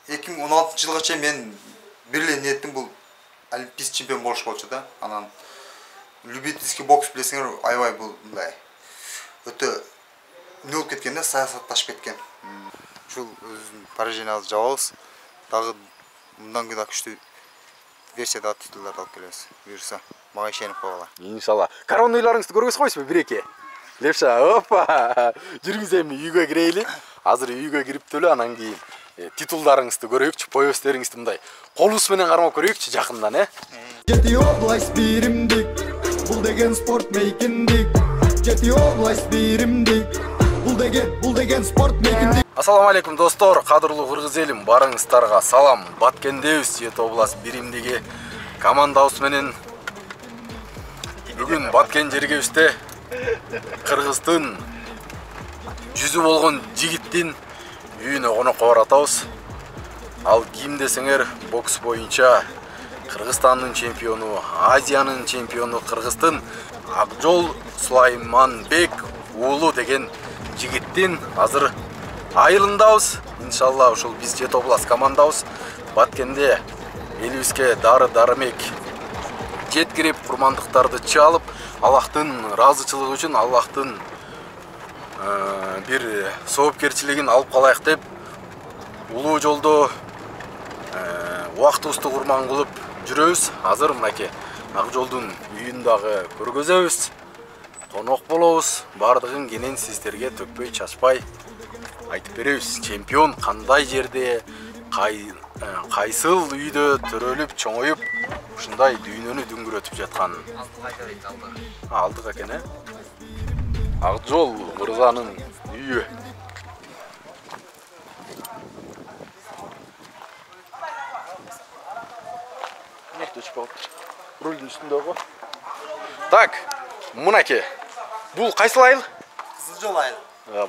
2016 жылга чейин мен бир эле ниетим бул олимпийский чемпион болуш болчу да. Анан любительский бокс билесиңер, аябай бул мындай өтө эмне болуп кеткен да, саясатташып кеткен. Ушул өзүнүн поражениябызды жабабыз. Дагы мындан кийин күчтүү версияда титулдарды алып келебиз. Буюрса, мага ишенип койгула. Иншалла. Коронавирусты көргөзүп койсузбу бир-эки? Левша, опа! Жүрүңүз эми үйгө кирели. Азыр үйгө кирип эле анан кийин титулдарыңызды көрөйүкчү, поезтериңизди мындай колубуз менен кармап көрөйүкчү жакындан, Жети область биримдик, бул деген спорт мейкиндик. Жети область биримдик, бул деген спорт мейкиндик. Ассаламу алейкум достор, кадырлуу кыргыз элим, барыңыздарга салам. Баткендебиз, Жети область биримдиги командабыз менен бүгүн Баткен жергебизде Кыргыздын жүзү болгон жигиттин үйүнө конокко баратабыз. Ал ким десеңер, бокс боюнча Кыргызстандын чемпиону, Азиянын чемпиону, Кыргыздын Акжол Сулайманбек уулу деген жигиттин азыр айылындабыз. Иншалла ушул биз Жети область командабыз. Баткенде элибизге дары-дарымек жеткирип, курмандыктарды чалып, Аллахтын ыраазычылыгы үчүн, Аллахтын бир соопкерчилигин алып калайык деп улуу жолдо убактыбызды курман кылып жүрөбүз. Азыр мынакей Акжолдун үйүн дагы көргөзөбүз, конок болобуз. Бардыгын кенен сиздерге төкпөй чачпай айтып беребиз. Чемпион кандай жерде, кайсыл үйдө төрөлүп, чоңоюп, ушундай дүйнөнү дүңгүрөтүп жатканын. Алдык экен, Акжол мырзанын үйү. Рулдун үстүндө го. Так, мынакей. Бул кайсыл айыл? Кызылжол айыл.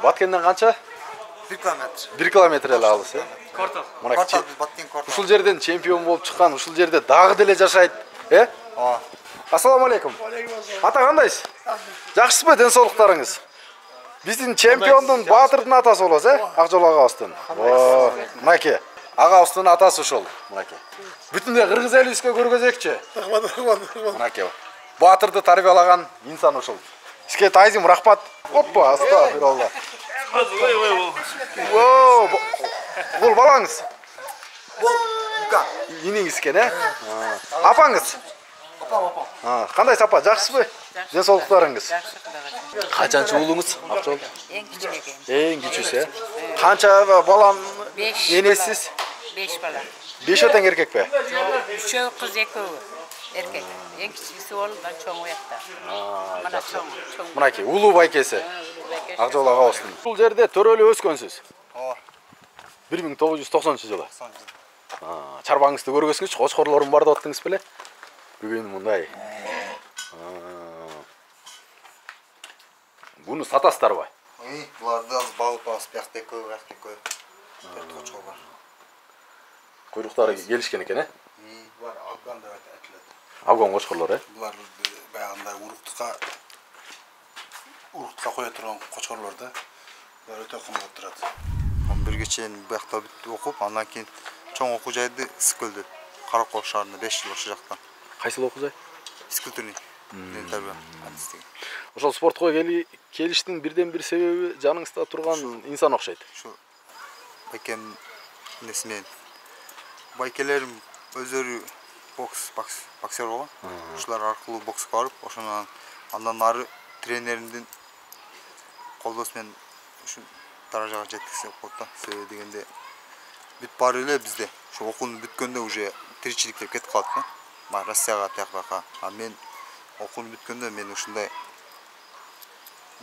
Баткенден канча? 1 километр. 1 километр эле алыс, Кортал. Мынакей. Баткен кортал. Ушул жерден чемпион болуп чыккан, ушул жерде дагы деле жашайт, Ассаламу алейкум. Ата кандайсыз? Жакшысызбы, ден соолуктарыңыз? Биздин чемпиондун, баатырдын атасы болосуз, Акжол агабыздын. Мынакей, агабыздын атасы ушул, мынакей. Бүтүндө кыргыз элибизге көргөзөкчү. Мынакей. Баатырды тарбиялаган инсан ушул. Сизге тайзым рахмат. Оппа, астагфирулла. Бул балаңыз? Бул Ука. Иниңиз экен, Апаңыз? Апам. Кандайсыз апа, жакшысызбы? Ден соолуктарыңыз? Качанчы уулуңуз? Акжол? Эң кичүү экен. Эң кичүүсү, Канча балам энесиз? 5 бала. 5 тең эркекпи? Үчөө кыз, экөө эркек. Эң кичүүсү ол, чоң уякта. Мына чоң. Мынакей, уулуу байкеси. Акжол агабыздын. Бул жерде төрөлүп өскөнсүз. 1990-жылы. Чарбаңызды көргөзсүңүзчү, кочкорлорум бар деп аттыңыз беле? Бүгүн мындай. Буну сатасыздарбы? Буларды аз багып алып, бияктан экөө, экөө. Төрт кочкор бар. Куйруктары келишкен экен, Булар Афган деп айтылат. Афган кочкорлор, Булар баягындай уруктукка кое турган кочкорлор да. Булар өтө кымбат турат. 11ге чейин буякта бүт окуп, андан кийин чоң окуу жайды Искөлдө, Каракол шаарында 5 жыл ошол жакта. Кайсыл окуу жай? Искөлтүрүн. Тарбия адистиги. Ошол спортко келиштин бирден бир себеби жаныңызда турган инсан окшойт. Ушу байкем несимен. Байкелерим өздөрү боксер болгон. Ушулар аркылуу бокска барып, ошондон андан ары тренеримдин колдоосу менен ушу даражага жеткизе болот да. Себеби дегенде бүт баары эле бизде. Ошо окууну бүткөндө уже тиричилик деп кетип калат да. Россияга тияк-бияка. А мен окууну бүткөндө мен ушундай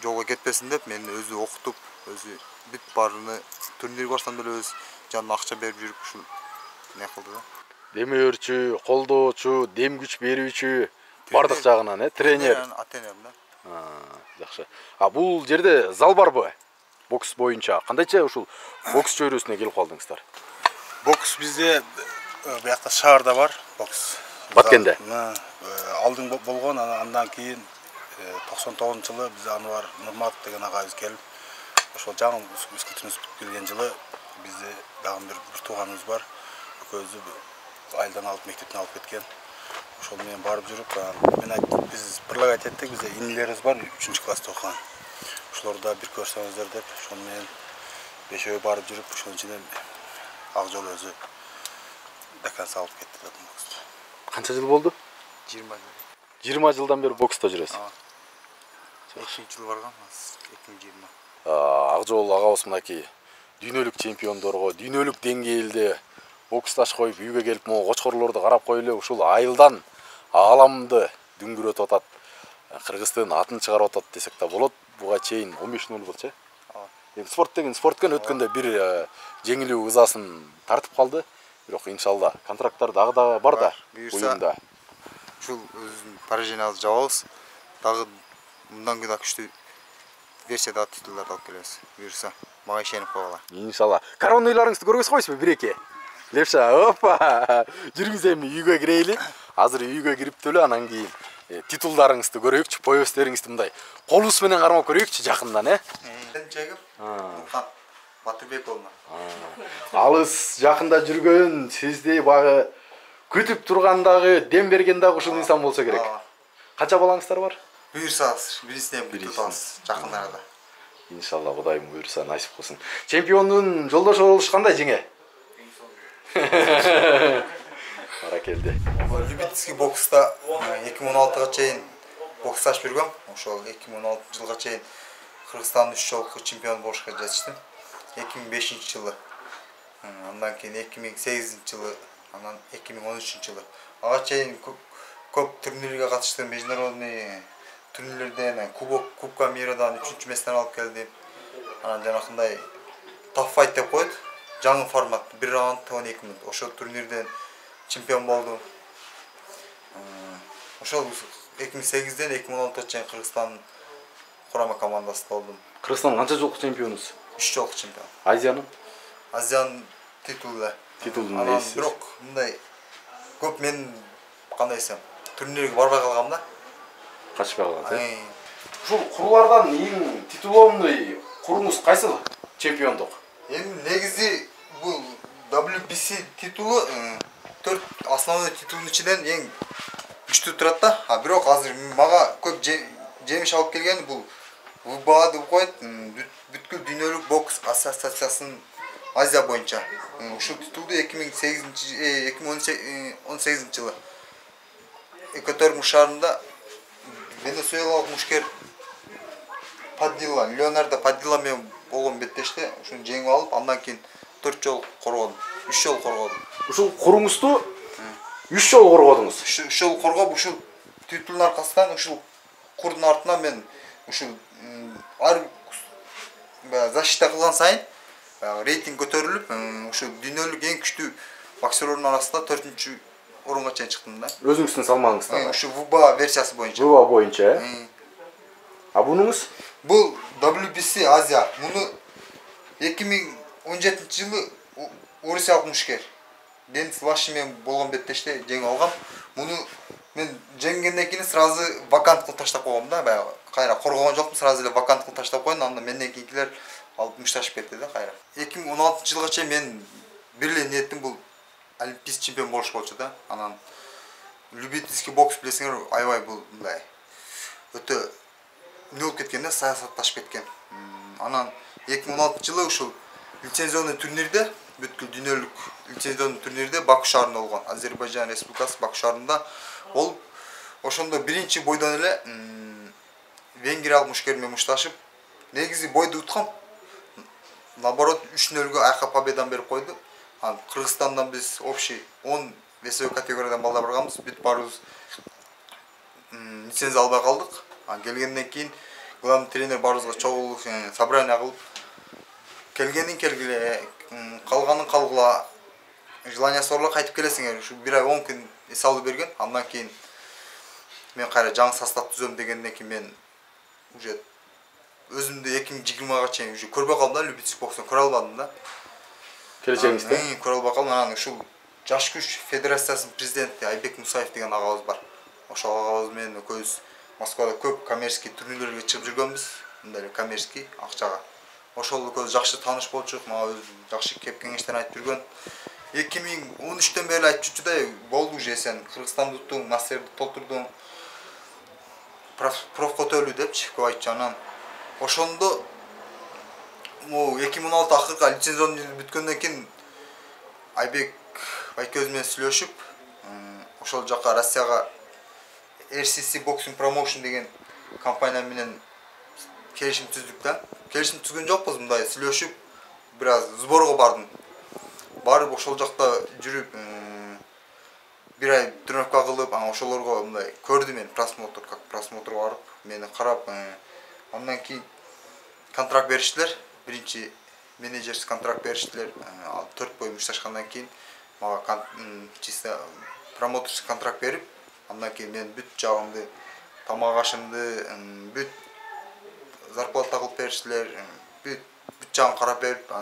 жолго кетпесин деп мени өзү окутуп, өзү бүт баарыны турнир барсам деле өз жанына акча берип жүрүп ушул не кылды да. Демөөрчү, колдоочу, дем күч берүүчү бардык жагынан, тренер. Тренерим да. Жакшы. Бул жерде зал барбы? Бокс боюнча кандайча ушул бокс чөйрөсүнө келип калдыңыздар? Бокс бизде буякта шаарда бар, бокс. Баткенде. Алдың болгон, андан кийин 99-жылы биз Анвар Нурматов деген агайыбыз келип, ошол жаңы үскүтүнүз келген жылы Bizde dagы bir tuğanımız var. Өзү айылдан алып мектептен алып кеткен. Ошол менен барып жүрүп, biz birlik ayttık, bizde inilерибиз бар, 3 класста окуган. Ошолорду бир көрсөңүздөр деп, ошол менен бешөө барып жүрүп, ошонун ичинен Акжол өзү декан салып кетти деп боксту. Канча жыл болду? 20 жыл. 20 жылдан бери бокста жүрөсүз. 2 жыл барган, 2020. Акжол агабыз мынакей дүйнөлүк чемпиондорго, дүйнөлүк деңгээлде боксташ коюп, үйгө келип, могу кочкорлорду карап койлу, ушул айылдан ааламды дүңгүрөтүп атат. Кыргыздын атын чыгарып атат десек да болот. Буга чейин 15-0 болчу. Эми спорт деген спорткөн өткөндө бир жеңилүү ызасын тартып калды. Бирок иншалла контракттар дагы бар да уюмда. Ушул өзүнүн поражениябызды жабабыз. Дагы мындан да күчтүү версияда титулдарды алып келебиз. Буюрса, мага ишенип койгула. Иншалла. Коронуйларыңызды көргөзүп койсузбу бир-эки? Левша, опа! Жүргүз эми үйгө кирейли. Азыр үйгө кирип эле анан кийин титулдарыңызды көрөйүкчү, поёстериңизди мындай колубуз менен кармап көрөйүкчү жакындан, Чегип, Батырбек болма. Алыс жакында жүргөн, сизди багы күтүп тургандагы, дем берген дагы ушул инсан болсо керек. Канча балаңыздар бар? Буюрса, бирисинен күтүп жакын арада. Иншалла Кудайым буйрса насип кылсын. Чемпиондун жолдошу болуш кандай жеңе? Баракелди. Любительский бокста 2016-га чейин боксташ жүргөм. Ошол 2016 жылга чейин Кыргызстандын 3 жолку чемпион болушка жетиштим. 2005-жылы, андан кийин 2008-жылы, анан 2013-жылы. Ага чейин көп турнирлерге катыштым, международный турнирлерден, Кубка мирадан 3-чү месттен алып келдим. Анан жанакындай топ файт деп коет. Жаңы формат 1 раунд 12 минут. Ошол турнирден чемпион болдум. Ошол 2008-ден 2016-га чейин Кыргызстандын курама командасында болдум. Кыргызстан канча жолку чемпионусуз? 3 жолку чемпион. Азиянын? Азиянын титулу. Титулун Анан ээси. бирок мындай көп мен кандай десем, турнирге барбай калгам да. Качпай калган. Ушул курлардан эң титулоомдой куруңуз кайсыл? Чемпиондук. Эми негизи бул WBC титулу 4 основной титулдун ичинен эң күчтүү турат да. Бирок азыр мага көп жемиш алып келгени бул WBA деп коет, бүткүл дүйнөлүк бокс ассоциациясынын Азия боюнча. Ушул титулду 2018-жылы Экваториум шаарында Венесуэлалык мушкер Падилла, Леонардо Падилла менен болгон беттеште ушуну жеңип алып, андан кийин 4 жол коргодум, 3 жол коргодум. Ушул куруңузду 3 жол коргодуңуз. 3 жол коргоп, ушул титулдун аркасынан ушул курдун артынан мен ушул ар защита кылган сайын рейтинг көтөрүлүп, ушул дүйнөлүк эң күчтүү боксерлордун арасында 4-чү орунга чейин чыктым да. Өзүңүздүн салмагыңызда. Ушул WBA версиясы боюнча. WBA боюнча. А бунуңуз? Бул WBC Азия. Муну 2017-жылы Орусиялык мушкер Денис Ваши менен болгон беттеште жеңип алгам. Муну мен жеңгенден кийин сразу вакант кылып таштап койгом да. Баягы кайра коргогон жокмун, сразу эле вакант кылып таштап койдум. Андан менден кийинкилер алып мушташып кетти да кайра. 2016-жылга чейин мен бир эле ниетим бул олимпийский чемпион болуш болчу да. Анан любительский бокс билесиңер, аябай бул мындай өтө не болуп кеткен да, саясатташып кеткен. Анан 2016-жылы ушул лицензионный турнирде, бүткүл дүйнөлүк лицензионный турнирде Баку шаарында болгон, Азербайжан Республикасы Баку шаарында болуп, ошондо биринчи бойдон эле венгриялык мушкер менен мушташып, негизи бойду уткам. Наоборот 3-0 айка победан берип койду. Анан Кыргызстандан биз общий 10 весовой категориядан балдар барганбыз, бүт баарыбыз лицензия албай калдык. Келгенден кийин главный тренер баарыбызга чогуу собрание кылып, келгенин келгиле, калганын калгыла, желание сорла кайтып келесиңер. Ушу 1 ай 10 күн эс алуу берген. Андан кийин мен кайра жаңы состав түзөм дегенден кийин мен уже өзүмдү 2020-га чейин уже көрбөй калдым да, любительский бокстон көрө албадым да. Келечегиңизде? Көрө албай калдым. Анан ушул Жаш күч федерациясынын президенти Айбек Мусаев деген агабыз бар. Ошол агабыз менен экөөбүз Москвада көп коммерческий турнирлерге чыгып жүргөнбүз. Мындай коммерческий акчага. ошол экөөбүз жакшы тааныш болчук, мага жакшы кеп кеңештер айтып жүргөн. 2013-тен бери айтып жүрчүдөй болду уже сен Кыргызстанды уттуң, мастерди толтурдуң. Профко төлүү депчи көп айтчу. Анан ошондо 2016 акыркы лицензионду бүткөндөн кийин Айбек байкебиз менен сүйлөшүп, ошол жака Россияга RCC Boxing Promotion деген компания менен келишим түздүк да. Келишим түзгөн жокпуз, мындай сүйлөшүп, бир аз сборго бардым. Барып ошол жакта жүрүп, бир ай тренировка кылып, ошолорго мындай көрдүм мен просмотр, как просмотр барып, мени карап, андан кийин контракт бериштилер. Биринчи менеджерс контракт бериштилер. 4 бой мушташкандан кийин мага чисто промоторский контракт берип, андан кийин мен бүт жагымды, тамак ашымды, бүт зарплата кылып бериштилер, бүт жагын карап берип,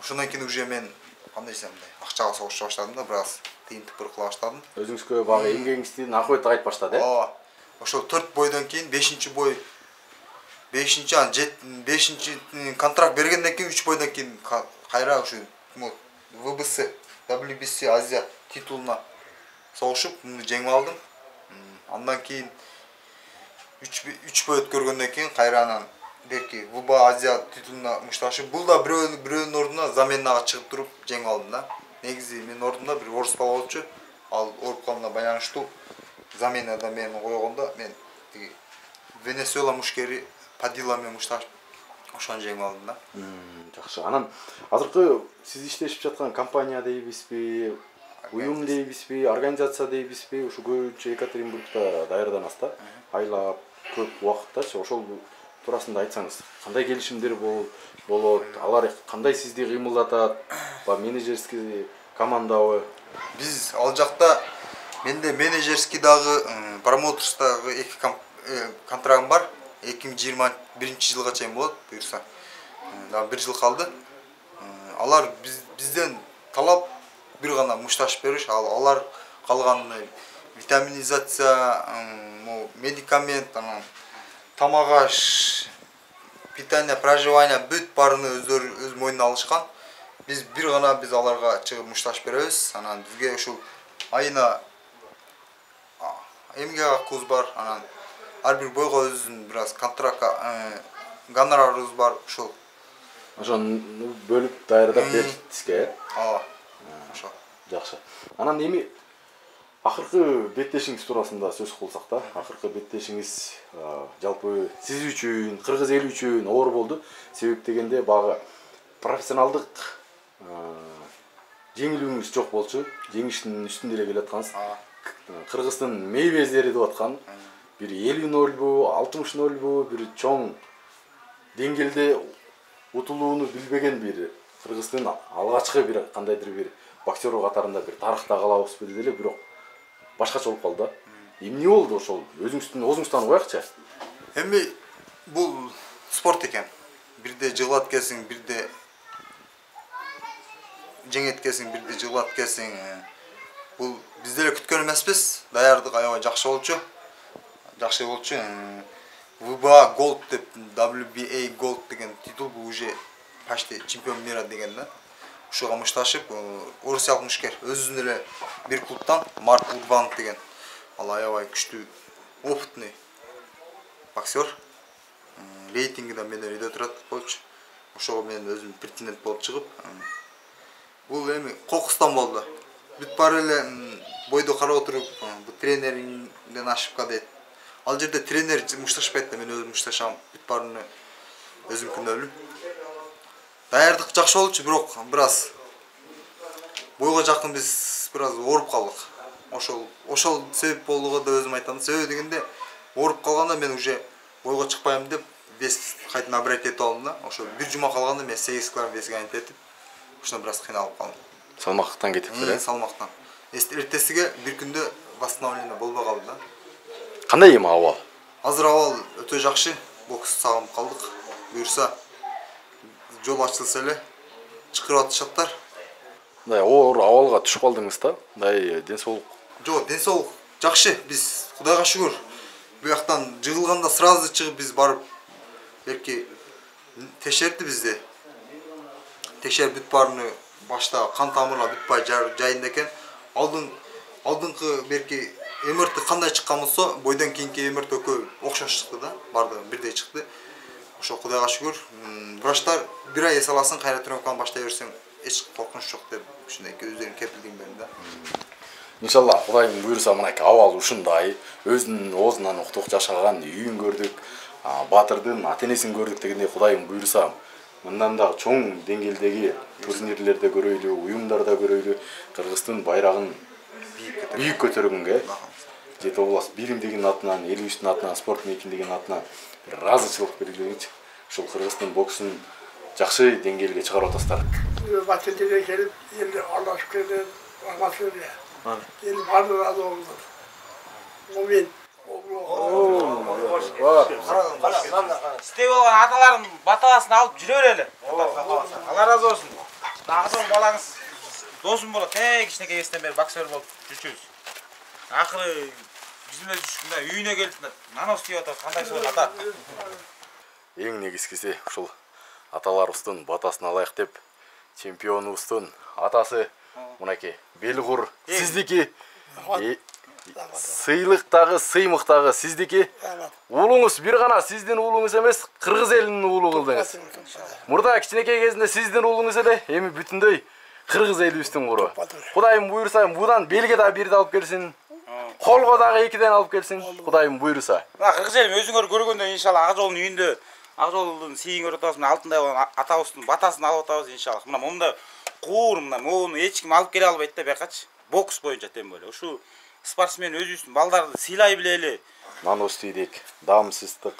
ошондон кийин уже мен кандай десем, акчага согуша баштадым да, бир аз тыйынтып кыла баштадым. Өзүңүзгө багы эмгегиңиздин акыбети кайтып баштады, э? Ошол 4 бойдон кийин 5-чи бой, 5-чи контракт бергенден кийин 3 бойдон кийин кайра ушу ВБС, WBC Азия титулуна согушуп, муну жеңип алдым. Андан кийин 3 бой өткөргөндөн кийин кайра анан берки ВБА Азия титулуна мушташып, бул да бирөөнүн ордуна заменага чыгып туруп жеңип алдым да. Негизи менин ордумда бир орус бала болчу. Ал ооруп калганына байланыштуу заменада мени койгондо мен тиги Венесуэла мушкери Падила менен мушташып ошону жеңип алдым да. Жакшы. Анан азыркы сиз иштешип жаткан компания дейбизби, уюм дейбизби, организация дейбизби, ушу көбүнчө Екатеринбургда даярданасыз да. Айлап көп убакыттачы ошол туурасында айтсаңыз, кандай келишимдер болот, алар кандай сизди кыймылдатат, менеджерский командабы? Биз ал жакта менде менеджерский дагы, промоторский дагы 2 контрагым бар. 2021 жылга чейин болот, буюрса. Дагы 1 жыл калды. Алар бизден талап бир гана мушташ бериш, алар калган витаминизация, медикамент, тамак аш, питание, проживание бүт баарыны өз мойнуна алышкан. Биз бир гана аларга чыгып мушташ беребиз. Анан бизге ушул айына эмгек акыбыз бар. Анан ар бир бойго өзүнүн бир аз контракт гонорарыбыз бар. Ушул ошону бөлүп даярдап беришти сизге, э? Ошо. Жакшы. Анан эми акыркы беттешиңиз туурасында сөз кылсак да, акыркы беттешиңиз жалпы сиз үчүн, кыргыз эли үчүн оор болду. Себеп дегенде багы профессионалдык жеңилүүңүз жок болчу. Жеңиштин үстүндө эле келаткансыз. Кыргыздын мейвезери деп аткан бир 50-0бу, 60-0бу, бир чоң деңгээлде утулууну билбеген бир Кыргыздын алгачкы бир кандайдыр бир боксер катарында бир тарыхта калабызбы деле, бирок башкача болуп калды. Эмне болду ошол? Өзүңүздүн оозуңуздан угаякчы. Эми бул спорт экен. Бирде жыгылат экенсиң, бирде жеңет экенсиң, бирде жыгылат экенсиң. Бул биз деле күткөн эмеспиз. Даярдык аябай жакшы болчу. ВБА Gold деп, WBA Gold деген титул, бул уже почти чемпион мира деген да. Ушуга мушташып, орусиялык мушкер, өзүнүн эле бир клубтан Марк Урбан деген. Ал аябай күчтүү, опытный боксер. Рейтинги да менен үйдө турат болчу. Ошого мен өзүм претендент болуп чыгып, бул эми кокустан болду. Бүт баары эле бойду карап отуруп, бул тренериңден ашыпка дейт. Ал жерде тренер мушташпайт да, мен өзүм мушташам. Бүт баарыны өзүм күнөөлүү. Даярдык жакшы болчу, бирок бир аз бойго жакын биз бир аз ооруп калдык. Ошол себеп болууга да өзүм айтам. Себеби дегенде ооруп калганда мен уже бойго чыкпайм деп вес кайта набрать этип алдым да. Ошо бир жума калганда мен 8 кг веске айнып кетип, ошондо бир аз кыйналып калдым. Салмактан кетиптир, э? Салмактан. Эртесиге бир күндө восстановление болбой калды да. Кандай эми абал? Азыр абал өтө жакшы. Бокс сагынып калдык. Буюрса жол ачылса эле чакырып атышаттар. Мындай оор абалга түшүп калдыңыз да? Мындай ден соолук? Жок, ден соолук жакшы. Биз Кудайга шүгүр. Бу жактан жыгылганда сразу чыгып биз барып берки Тешерді бізде. Тешер бүт барыны башта қан тамырлар бүт бар жайында екен. Алдыңғы берки эмирти кандай чыккан болсо, бойдон кийинки эмирт экөө окшош чыкты да, бардыгы бирдей чыкты. Ошо Кудайга шүгүр, врачтар бир ай эс аласың, кайра тренировканы баштай берсең, эч коркунуч жок деп ушундай өздөрүнүн кепилдигин берди да. Иншалла, Кудайдын буйруса мынакей абал ушундай, өзүнүн оозунан уктук жашаган үйүн көрдүк, Батырдын ата-энесин көрдүк дегендей Кудайдын буйруса мындан да чоң деңгээлдеги турнирлерде көрөйлү, уюмдарда көрөйлү, Кыргыздын байрагын бийик көтөргөнгө Жети область биримдигинин атынан, элибиздин атынан, спорт мейкиндигинин атынан ыраазычылык белгилегенчи ушул Кыргыздын боксун жакшы деңгээлге чыгарып атасыздар. Батырдыга келип, элди аралашып келген, рахматулла. Ел баары разы болдур. Момин. Сте болгон аталарым баталасын алып жүрө берели. Алла разы болсун. Дагы балаңыз досум болот. Кичинекей кезден бери боксер болуп жүрчүбүз. Акыры бизине түшкөндө үйүнө келип нанос тийип атат. Кандай болот ата? Эң негизгиси ушул аталарыбыздын батасын алайык деп чемпионубуздун атасы мынакей Белгур сиздики. Сыйлыктагы, сыймыктагы сиздики. Уулуңуз бир гана сиздин уулуңуз эмес, кыргыз элинин уулу кылдыңыз. Мурда кичинекей кезинде сиздин уулуңуз эле, эми бүтүндөй кыргыз элибиздин куру. Кудайым буйруса, будан белге да бирди алып келсин. Колго дагы экиден алып келсин. Кудайым буйруса. Кыргыз элим өзүңөр көргөндө иншалла Ак жолдун үйүндө, Ак жолдун сийиң көрүп атабыз, алтындай болгон атабыздын батасын алып атабыз иншалла. Мына момунда куур, мына моуну эч ким алып келе албайт да бакачы. Бокс боюнча тем более. Ушу спортсмен өзүбүздүн балдарды сыйлай билели. Нанос тийдик, дамсыздык,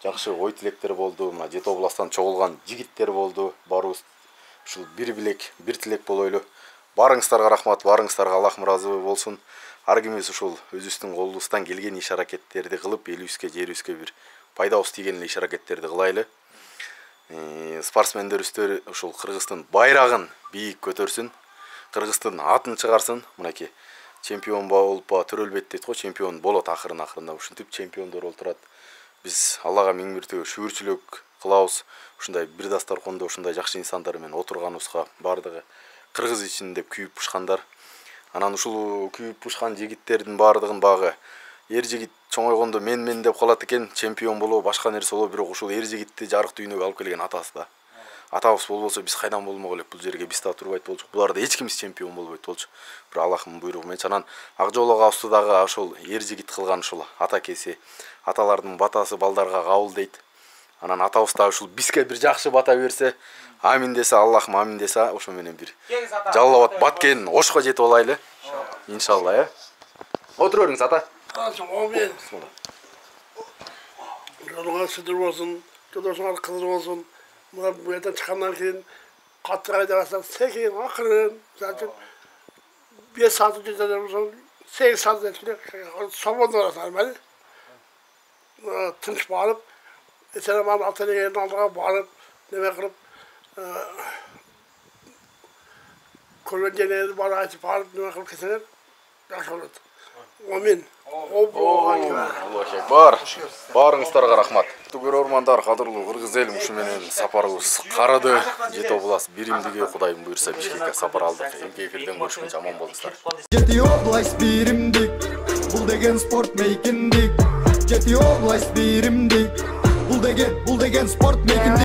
жакшы ой тилектер болду. Мына Жети областтан чогулган жигиттер болду. Барыбыз ушул бир билек, бир тилек болойлу. Барыңыздарга рахмат, барыңыздарга Аллах ыраазы болсун. Ар кимибиз ушул өзүбүздүн колубуздан келген иш аракеттерди кылып, элибизге, жерибизге бир пайдабыз тийген иш аракеттерди кылайлы. Спортсмендерибиз ушул Кыргыздын байрагын бийик көтөрсүн. Кыргыздын атын чыгарсын. Мынакей чемпион болуп төрөлбөйт дейт го, чемпион болот акырында. Ушинтип чемпиондор болуп турат. Биз Аллага миң миртебе шүгүрчүлүк кылабыз. Ушундай бир дастаркондо ушундай жакшы инсандар менен отурганыбызга бардыгы кыргыз ичин деп күйүп пушкандар. Анан ушул күйүп пушкан жигиттердин бардыгын багы эр жигит чоңойгондо мен деп калат экен, чемпион болобу, башка нерсе болобу, бирок ушул эр жигитти жарык дүйнөгө алып келген атасы да. Атабыз болбосо биз кайдан болмок элек, бул жерге биз да турбайт болчук. Буларда эч кимиз чемпион болбойт болчу. Бир Аллахтын буйругу менен. Анан Ак жол агабызды дагы ошол эр жигит кылган ушул ата кеси, аталардын батасы балдарга кабыл дейт. Анан атабыз да ушул бизге бир жакшы бата берсе, амин десе, Аллахым амин десе, ошо менен бир Жалал Абад Баткен ошко жетип алайлы. Иншалла, Отура бериңиз ата. Момин. Жолуңар сыдыр болсун, жолуңар кызыр болсун. Мына бу жерден чыккандан кийин катты айдабасаң, секин акырын, значит 5 саат жетеден 8 саат жеткиле свободно боласың, мали. Тынч барып, эсереман ата-эненин алдыга барып, неме кылып, көргөндөрүн бара айтып барып, неме кылып кетсеңер, жакшы болот. Амин. Бар. Барыңыздарга рахмат. Көрөрмандар, кадырлуу кыргыз элим, ушу менен сапарыбыз карады. Жети область биримдиги Кудайым буйруса Бишкекке сапар алдык. Эмки эфирден көрүшкөнчө аман болуңуздар. Жети область биримдик, бул деген спорт мейкиндик. Жети область биримдик, бул деген спорт мейкиндик.